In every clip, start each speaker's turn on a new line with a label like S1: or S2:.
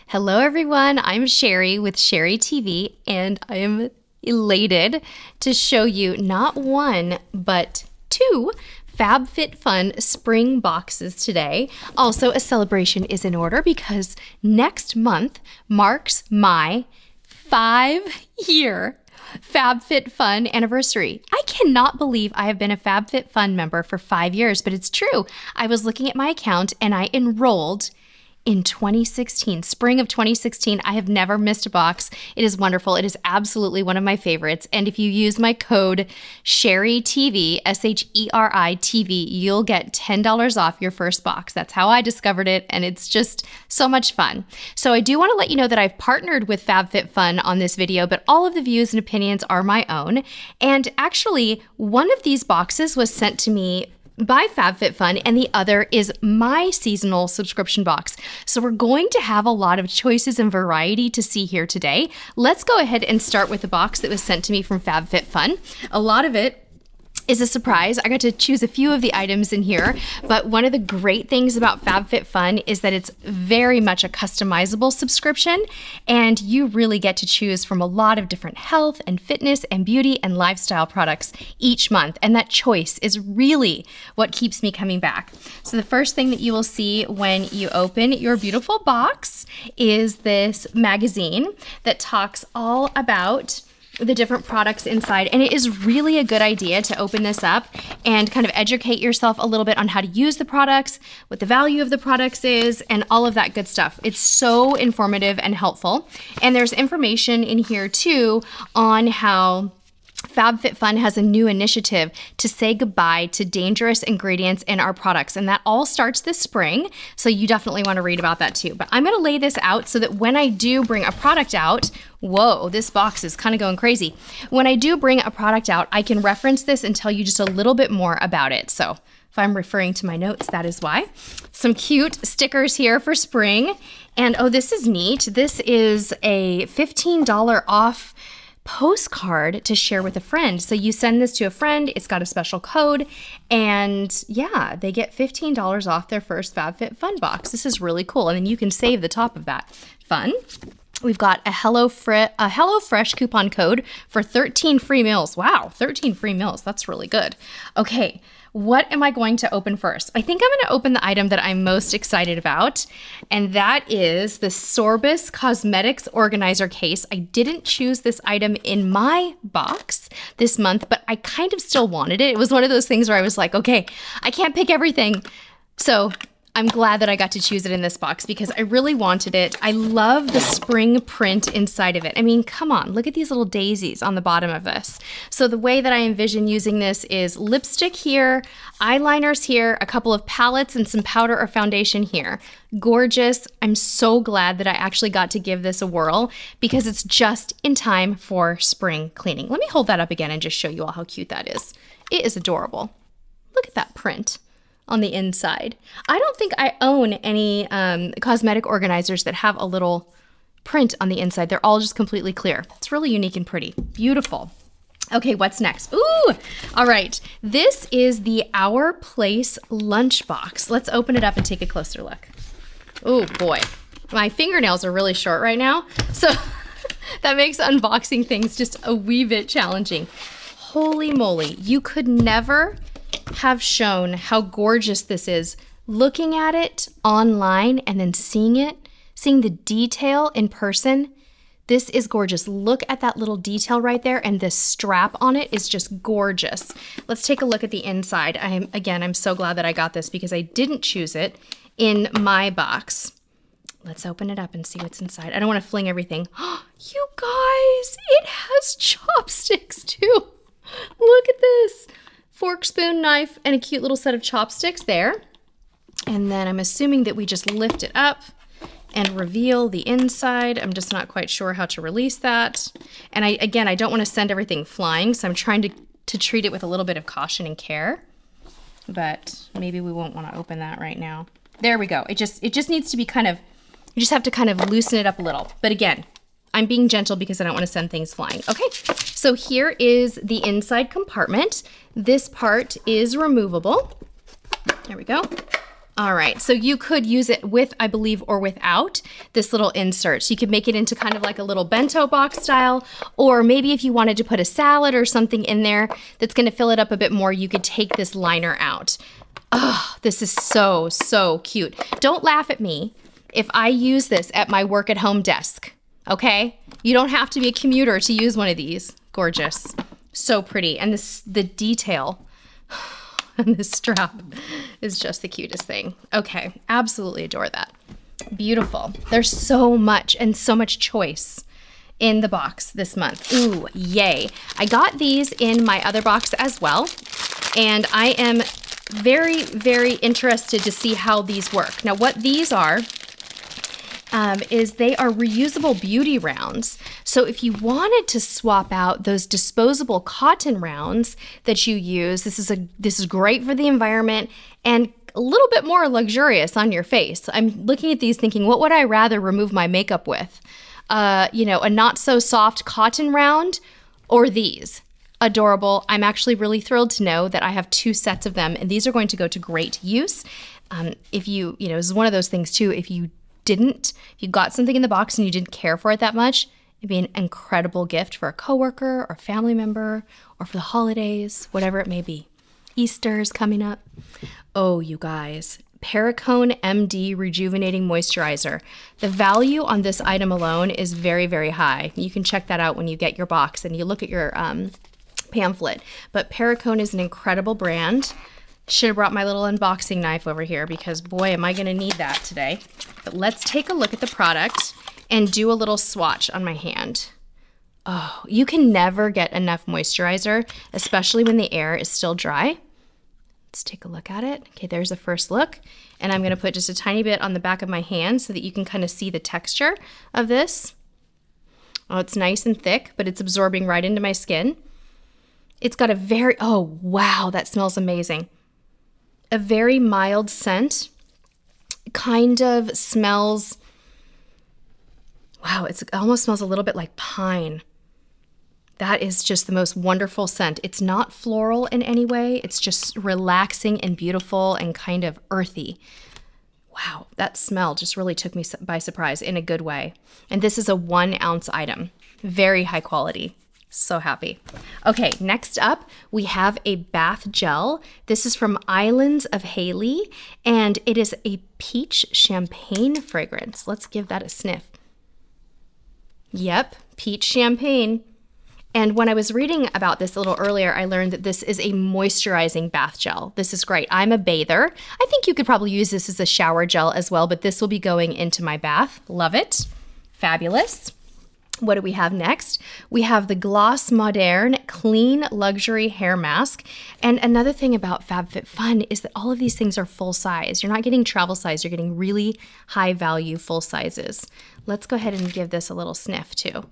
S1: Hello everyone, I'm Sherry with Sherry TV, and I am elated to show you not one, but two FabFitFun Spring boxes today. Also, a celebration is in order because next month marks my 5-year FabFitFun anniversary. I cannot believe I have been a FabFitFun member for 5 years, but it's true. I was looking at my account and I enrolled in 2016, spring of 2016. I have never missed a box. It is wonderful. It is absolutely one of my favorites. And if you use my code SHERRYTV, SHERI-TV, you'll get $10 off your first box. That's how I discovered it, and it's just so much fun. So I do want to let you know that I've partnered with FabFitFun on this video, but all of the views and opinions are my own. And actually, one of these boxes was sent to me by FabFitFun, and the other is my seasonal subscription box. So we're going to have a lot of choices and variety to see here today. Let's go ahead and start with the box that was sent to me from FabFitFun. A lot of it is a surprise. I got to choose a few of the items in here, but one of the great things about FabFitFun is that it's very much a customizable subscription, and you really get to choose from a lot of different health and fitness and beauty and lifestyle products each month, and that choice is really what keeps me coming back. So the first thing that you will see when you open your beautiful box is this magazine that talks all about the different products inside, and it is really a good idea to open this up and kind of educate yourself a little bit on how to use the products, what the value of the products is, and all of that good stuff. It's so informative and helpful. And there's information in here too on how FabFitFun has a new initiative to say goodbye to dangerous ingredients in our products, and that all starts this spring, so you definitely want to read about that too. But I'm going to lay this out so that when I do bring a product out, whoa, this box is kind of going crazy. When I do bring a product out, I can reference this and tell you just a little bit more about it. So if I'm referring to my notes, that is why. Some cute stickers here for spring, and oh, this is neat. This is a $15 off postcard to share with a friend. So you send this to a friend, it's got a special code, and yeah, they get $15 off their first FabFitFun box. This is really cool, and then you can save the top of that. Fun. We've got a HelloFresh coupon code for 13 free meals. Wow, 13 free meals. That's really good. Okay, what am I going to open first? I think I'm going to open the item that I'm most excited about, and that is the Sorbus Cosmetics Organizer Case. I didn't choose this item in my box this month, but I kind of still wanted it. It was one of those things where I was like, okay, I can't pick everything. So I'm glad that I got to choose it in this box because I really wanted it. I love the spring print inside of it. I mean, come on, look at these little daisies on the bottom of this. So the way that I envision using this is lipstick here, eyeliners here, a couple of palettes, and some powder or foundation here. Gorgeous. I'm so glad that I actually got to give this a whirl because it's just in time for spring cleaning. Let me hold that up again and just show you all how cute that is. It is adorable. Look at that print on the inside. I don't think I own any cosmetic organizers that have a little print on the inside. They're all just completely clear. It's really unique and pretty. Beautiful. Okay, what's next? Ooh, all right. This is the Our Place lunchbox. Let's open it up and take a closer look. Oh boy, my fingernails are really short right now, so that makes unboxing things just a wee bit challenging. Holy moly, you could never have shown how gorgeous this is looking at it online and then seeing the detail in person. This is gorgeous. Look at that little detail right there, and this strap on it is just gorgeous. Let's take a look at the inside. I'm so glad that I got this because I didn't choose it in my box. Let's open it up and see what's inside. I don't want to fling everything. You guys, it has chopsticks too. Look at this. Fork, spoon, knife, and a cute little set of chopsticks there. And then I'm assuming that we just lift it up and reveal the inside. I'm just not quite sure how to release that. And I don't want to send everything flying, so I'm trying to treat it with a little bit of caution and care. But maybe we won't want to open that right now. There we go. It just needs to be kind of, you just have to kind of loosen it up a little. But again, I'm being gentle because I don't want to send things flying. Okay, so here is the inside compartment. This part is removable. There we go. All right, so you could use it with, I believe, or without this little insert. So you could make it into kind of like a little bento box style, or maybe if you wanted to put a salad or something in there that's gonna fill it up a bit more, you could take this liner out. Oh, this is so, so cute. Don't laugh at me if I use this at my work at home desk, okay? You don't have to be a commuter to use one of these. Gorgeous, so pretty. And the detail on this strap is just the cutest thing. Okay, absolutely adore that. Beautiful. There's so much and so much choice in the box this month. Ooh, yay. I got these in my other box as well, and I am very, very interested to see how these work. Now, what these are is they are reusable beauty rounds. So if you wanted to swap out those disposable cotton rounds that you use, this is great for the environment and a little bit more luxurious on your face. I'm looking at these thinking, what would I rather remove my makeup with? You know, a not so soft cotton round or these? Adorable. I'm actually really thrilled to know that I have 2 sets of them, and these are going to go to great use. If you know, this is one of those things too, if you got something in the box and you didn't care for it that much, it'd be an incredible gift for a coworker or family member or for the holidays, whatever it may be. Easter's coming up. Oh, you guys, Perricone MD Rejuvenating Moisturizer. The value on this item alone is very, very high. You can check that out when you get your box and you look at your pamphlet. But Perricone is an incredible brand. Should have brought my little unboxing knife over here because boy, am I gonna need that today. But let's take a look at the product and do a little swatch on my hand. Oh, you can never get enough moisturizer, especially when the air is still dry. Let's take a look at it. Okay, there's a first look. And I'm gonna put just a tiny bit on the back of my hand so that you can kind of see the texture of this. Oh, it's nice and thick, but it's absorbing right into my skin. It's got a very, oh wow, that smells amazing. A very mild scent, kind of smells, wow, it almost smells a little bit like pine. That is just the most wonderful scent. It's not floral in any way. It's just relaxing and beautiful and kind of earthy. Wow, that smell just really took me by surprise in a good way. And this is a 1 ounce item, very high quality. So happy. Okay, next up, we have a bath gel. This is from Islands of Haley, and it is a peach champagne fragrance. Let's give that a sniff. Yep, peach champagne. And when I was reading about this a little earlier, I learned that this is a moisturizing bath gel. This is great. I'm a bather. I think you could probably use this as a shower gel as well, but this will be going into my bath. Love it. Fabulous. What do we have next? We have the Gloss Moderne Clean Luxury Hair Mask. And another thing about FabFitFun is that all of these things are full size. You're not getting travel size, you're getting really high value full sizes. Let's go ahead and give this a little sniff too.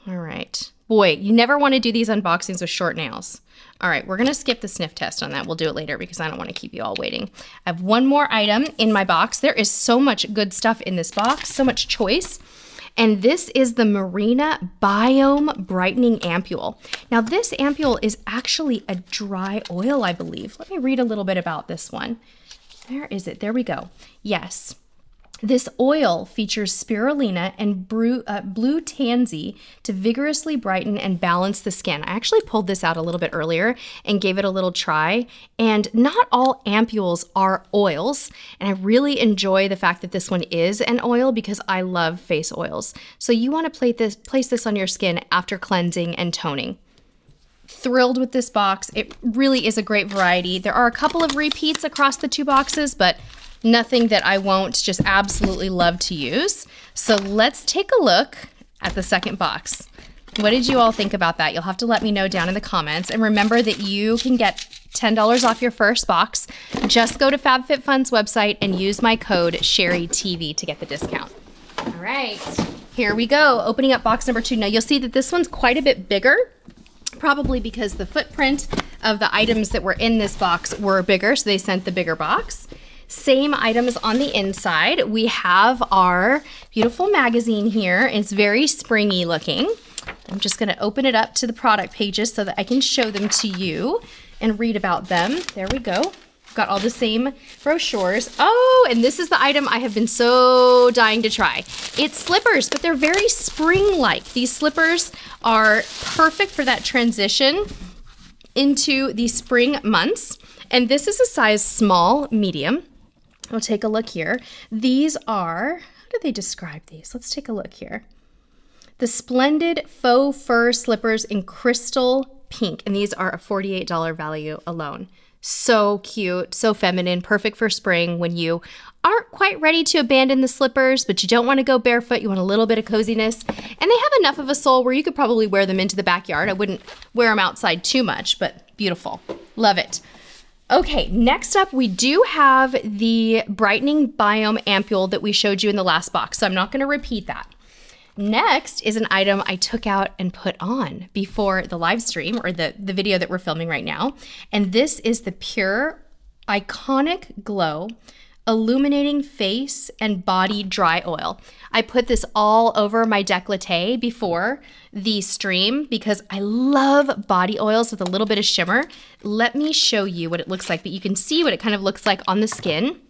S1: All right. Boy, you never want to do these unboxings with short nails. All right, we're gonna skip the sniff test on that. We'll do it later because I don't want to keep you all waiting. I have one more item in my box. There is so much good stuff in this box, so much choice. And this is the Marina Biome Brightening Ampule. Now this ampule is actually a dry oil, I believe. Let me read a little bit about this one. Where is it? There we go. Yes. This oil features spirulina and blue tansy to vigorously brighten and balance the skin. I actually pulled this out a little bit earlier and gave it a little try. And not all ampules are oils. And I really enjoy the fact that this one is an oil because I love face oils. So you want to place this on your skin after cleansing and toning. Thrilled with this box. It really is a great variety. There are a couple of repeats across the 2 boxes, but nothing that I won't just absolutely love to use. So let's take a look at the second box. What did you all think about that? You'll have to let me know down in the comments. And remember that you can get $10 off your first box. Just go to FabFitFun's website and use my code SherryTV to get the discount. All right, here we go. Opening up box number 2. Now you'll see that this one's quite a bit bigger, probably because the footprint of the items that were in this box were bigger, so they sent the bigger box. Same items on the inside. We have our beautiful magazine here. It's very springy looking. I'm just gonna open it up to the product pages so that I can show them to you and read about them. There we go. got all the same brochures. Oh, and this is the item I have been so dying to try. It's slippers, but they're very spring-like. These slippers are perfect for that transition into the spring months. And this is a size small, medium. We'll take a look here. These are, how do they describe these? Let's take a look here. The Splendid Faux Fur Slippers in Crystal Pink. And these are a $48 value alone. So cute, so feminine, perfect for spring when you aren't quite ready to abandon the slippers, but you don't want to go barefoot. You want a little bit of coziness. And they have enough of a sole where you could probably wear them into the backyard. I wouldn't wear them outside too much, but beautiful. Love it. Okay, next up, we do have the Brightening Biome Ampule that we showed you in the last box, so I'm not going to repeat that. Next is an item I took out and put on before the live stream, or the video that we're filming right now. And this is the Pure Iconic Glow Illuminating Face and Body Dry Oil. I put this all over my décolleté before the stream because I love body oils with a little bit of shimmer. Let me show you what it looks like, but you can see what it kind of looks like on the skin.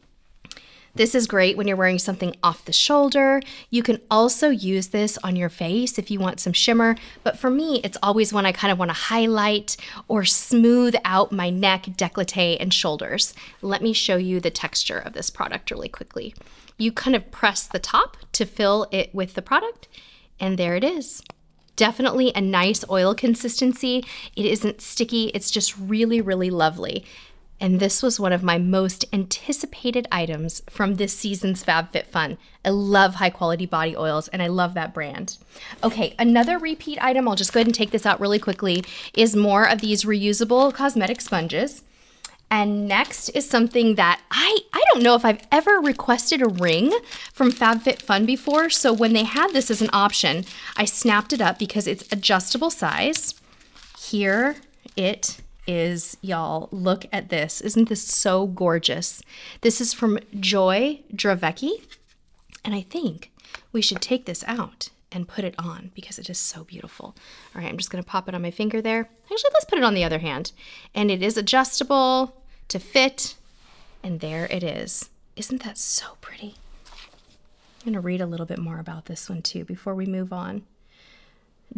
S1: This is great when you're wearing something off the shoulder. You can also use this on your face if you want some shimmer, but for me, it's always when I kind of want to highlight or smooth out my neck, décolleté, and shoulders. Let me show you the texture of this product really quickly. You kind of press the top to fill it with the product, and there it is. Definitely a nice oil consistency. It isn't sticky, it's just really, really lovely. And this was one of my most anticipated items from this season's FabFitFun. I love high quality body oils and I love that brand. Okay, another repeat item, I'll just go ahead and take this out really quickly, is more of these reusable cosmetic sponges. And next is something that I don't know if I've ever requested a ring from FabFitFun before. So when they had this as an option, I snapped it up because it's adjustable size. Here it is, y'all. Look at this. Isn't this so gorgeous? This is from Joy Dravecki, and I think we should take this out and put it on because it is so beautiful. All right, I'm just gonna pop it on my finger there. Actually, let's put it on the other hand. And it is adjustable to fit, and there it is. Isn't that so pretty? I'm gonna read a little bit more about this one too before we move on.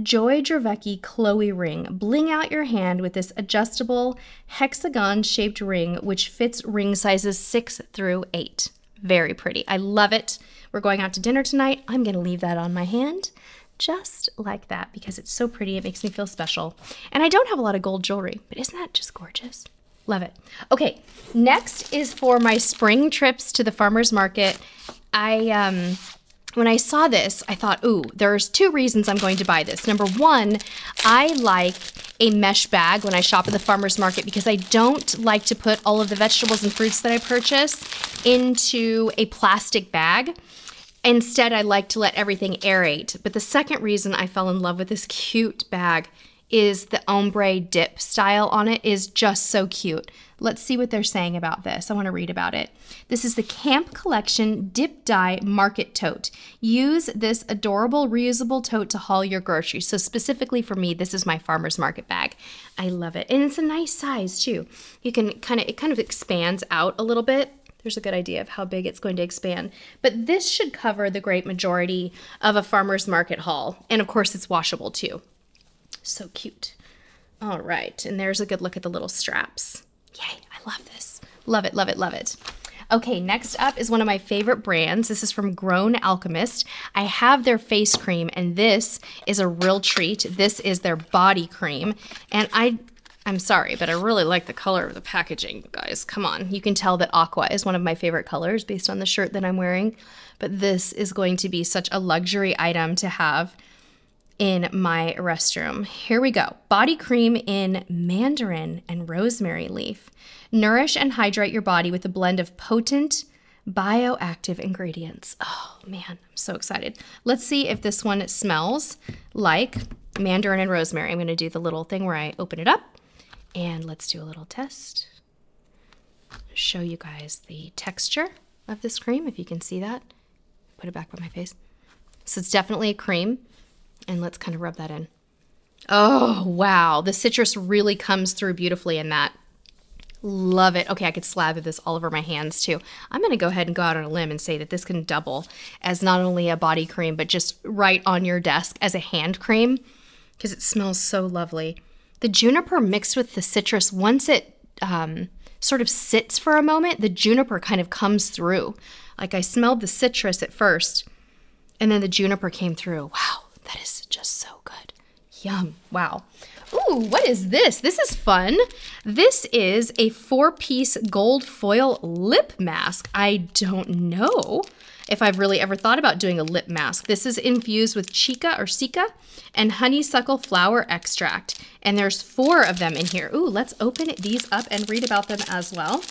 S1: Joy Dravecki Chloe Ring. Bling out your hand with this adjustable hexagon-shaped ring, which fits ring sizes 6 through 8. Very pretty. I love it. We're going out to dinner tonight. I'm going to leave that on my hand just like that because it's so pretty. It makes me feel special. And I don't have a lot of gold jewelry, but isn't that just gorgeous? Love it. Okay, next is for my spring trips to the farmer's market. When I saw this, I thought, ooh, there's 2 reasons I'm going to buy this. Number 1, I like a mesh bag when I shop at the farmer's market because I don't like to put all of the vegetables and fruits that I purchase into a plastic bag. Instead, I like to let everything aerate. But the second reason I fell in love with this cute bag is the ombre dip style on it is just so cute. Let's see what they're saying about this. I want to read about it. This is the Camp Collection Dip Dye Market Tote. Use this adorable reusable tote to haul your groceries. So specifically for me, this is my farmer's market bag. I love it. And it's a nice size too. You can it kind of expands out a little bit. There's a good idea of how big it's going to expand. But this should cover the great majority of a farmer's market haul. And of course it's washable too. So cute. All right, and there's a good look at the little straps. Yay, I love this. Love it, love it, love it. Okay, next up is one of my favorite brands. This is from Grown Alchemist. I have their face cream, and this is a real treat. This is their body cream, and I'm sorry, but I really like the color of the packaging, guys. Come on, you can tell that aqua is one of my favorite colors based on the shirt that I'm wearing, but this is going to be such a luxury item to have in my restroom. Here we go. Body cream in mandarin and rosemary leaf. Nourish and hydrate your body with a blend of potent bioactive ingredients. Oh man, I'm so excited. Let's see if this one smells like mandarin and rosemary. I'm gonna do the little thing where I open it up and let's do a little test. Show you guys the texture of this cream, if you can see that. Put it back by my face. So it's definitely a cream. And let's kind of rub that in. Oh, wow. The citrus really comes through beautifully in that. Love it. Okay, I could slather this all over my hands too. I'm going to go ahead and go out on a limb and say that this can double as not only a body cream, but just right on your desk as a hand cream because it smells so lovely. The juniper mixed with the citrus, once it sort of sits for a moment, the juniper kind of comes through. Like I smelled the citrus at first, and then the juniper came through. Wow, that is just so good. Yum. Wow. Ooh, what is this? This is fun. This is a 4-piece gold foil lip mask. I don't know if I've really ever thought about doing a lip mask. This is infused with chica or cica and honeysuckle flower extract. And there's 4 of them in here. Ooh, let's open these up and read about them as well.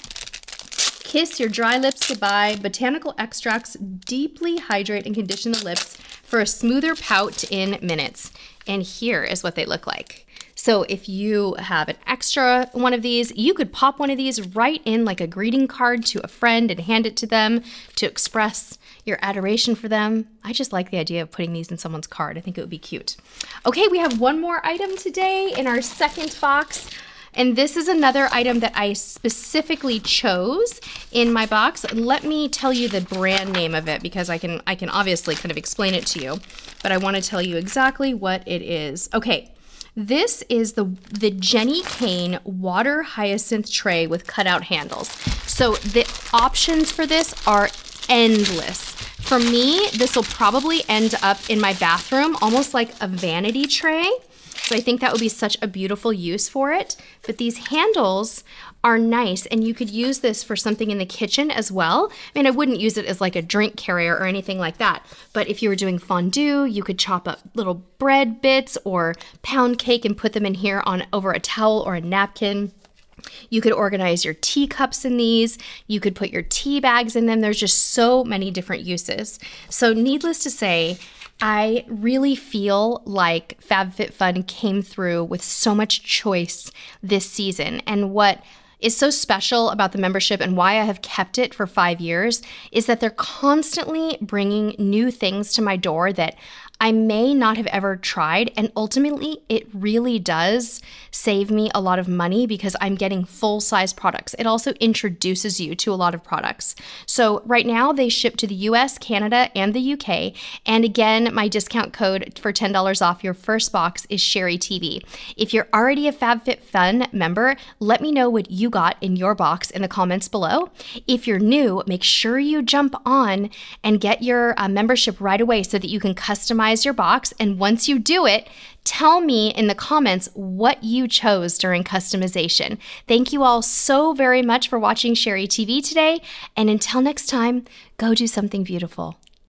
S1: Kiss your dry lips goodbye. Botanical extracts deeply hydrate and condition the lips for a smoother pout in minutes. And here is what they look like. So if you have an extra one of these, you could pop one of these right in like a greeting card to a friend and hand it to them to express your adoration for them. I just like the idea of putting these in someone's card. I think it would be cute. Okay, we have one more item today in our second box. And this is another item that I specifically chose in my box. Let me tell you the brand name of it because I can obviously kind of explain it to you, but I want to tell you exactly what it is. Okay. This is the Jenny Kane water hyacinth tray with cutout handles. So the options for this are endless. For me, this will probably end up in my bathroom, almost like a vanity tray. So I think that would be such a beautiful use for it. But these handles are nice, and you could use this for something in the kitchen as well. I mean, I wouldn't use it as like a drink carrier or anything like that, but if you were doing fondue, you could chop up little bread bits or pound cake and put them in here on over a towel or a napkin. You could organize your teacups in these. You could put your tea bags in them. There's just so many different uses. So needless to say, I really feel like FabFitFun came through with so much choice this season. And what is so special about the membership and why I have kept it for 5 years is that they're constantly bringing new things to my door that I may not have ever tried, and ultimately it really does save me a lot of money because I'm getting full-size products. It also introduces you to a lot of products. So right now they ship to the US, Canada, and the UK, and again, my discount code for $10 off your first box is SherryTV. If you're already a FabFitFun member, let me know what you got in your box in the comments below. If you're new, make sure you jump on and get your membership right away so that you can customize your box, and once you do it, tell me in the comments what you chose during customization. Thank you all so very much for watching SherryTV today, and until next time, go do something beautiful.